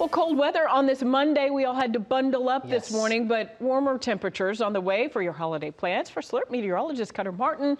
Well, cold weather on this Monday. We all had to bundle up this Yes. morning, but warmer temperatures on the way for your holiday plans. For Slurp meteorologist Cutter Martin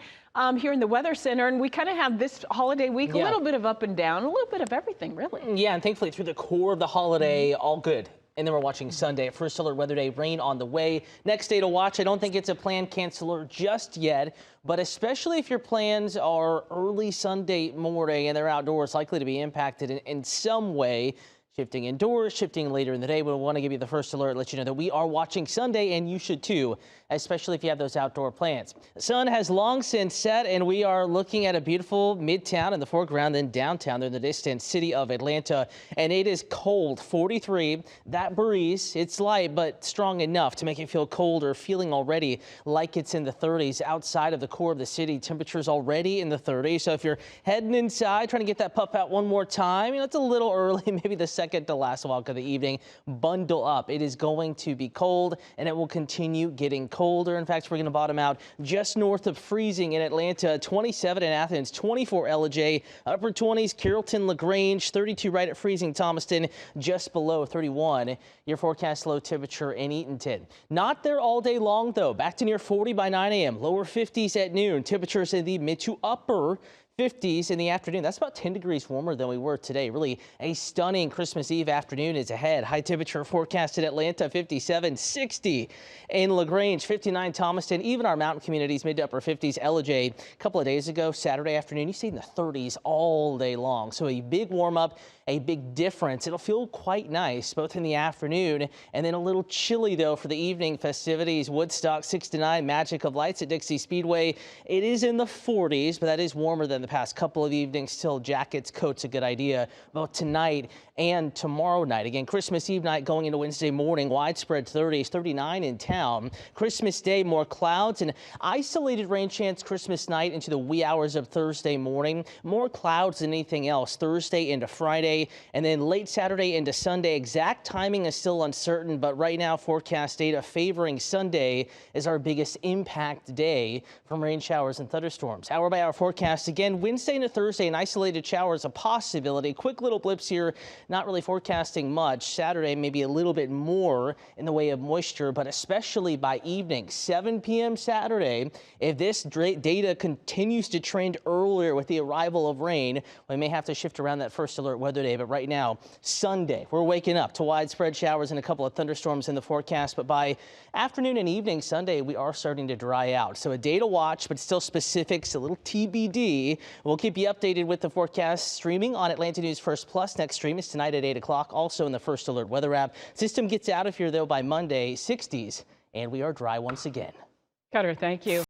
here in the Weather Center. And we kind of have this holiday week, a little bit of up and down, a little bit of everything, really. Yeah, and thankfully through the core of the holiday, all good. And then we're watching Sunday, First Alert Weather Day, rain on the way. Next day to watch, I don't think it's a planned canceller just yet, but especially if your plans are early Sunday morning and they're outdoors, likely to be impacted in some way. Shifting indoors, shifting later in the day. We want to give you the first alert, let you know that we are watching Sunday, and you should too, especially if you have those outdoor plans. The sun has long since set, and we are looking at a beautiful midtown in the foreground, then downtown there in the distant city of Atlanta. And it is cold, 43. That breeze, it's light, but strong enough to make it feel colder, feeling already like it's in the 30s. Outside of the core of the city, temperatures already in the 30s. So if you're heading inside, trying to get that pup out one more time, it's a little early, maybe the second to last walk of the evening. Bundle up. It is going to be cold, and it will continue getting colder. In fact, we're going to bottom out just north of freezing in Atlanta, 27 in Athens, 24 Ellijay, upper 20s Carrollton, LaGrange, 32 right at freezing Thomaston, just below 31. Your forecast low temperature in Eatonton. Not there all day long, though. Back to near 40 by 9 a.m. Lower 50s at noon. Temperatures in the mid to upper 50s in the afternoon. That's about 10 degrees warmer than we were today. Really a stunning Christmas Eve afternoon is ahead. High temperature forecasted Atlanta, 57, 60 in LaGrange, 59 Thomaston, even our mountain communities mid to upper 50s. Ellijay, a couple of days ago, Saturday afternoon, you see in the 30s all day long. So a big warm up, a big difference. It'll feel quite nice both in the afternoon and then a little chilly though for the evening festivities. Woodstock 6 to 9, Magic of Lights at Dixie Speedway. It is in the 40s, but that is warmer than the past couple of evenings. Still, jackets, coats, a good idea. Both tonight and tomorrow night. Again, Christmas Eve night going into Wednesday morning, widespread 30s, 39 in town. Christmas Day, more clouds and isolated rain chance Christmas night into the wee hours of Thursday morning. More clouds than anything else Thursday into Friday, and then late Saturday into Sunday. Exact timing is still uncertain, but right now forecast data favoring Sunday is our biggest impact day from rain showers and thunderstorms. Hour by hour forecast again, Wednesday into Thursday, an isolated shower is a possibility. Quick little blips here, not really forecasting much. Saturday, maybe a little bit more in the way of moisture, but especially by evening, 7 p.m. Saturday. If this data continues to trend earlier with the arrival of rain, we may have to shift around that first alert weather day. But right now, Sunday, we're waking up to widespread showers and a couple of thunderstorms in the forecast. But by afternoon and evening Sunday, we are starting to dry out. So a day to watch, but still specifics, a little TBD. We'll keep you updated with the forecast streaming on Atlanta News First Plus. Next stream is tonight at 8 o'clock, also in the First Alert weather app. System gets out of here, though, by Monday, 60s, and we are dry once again. Cutter, thank you.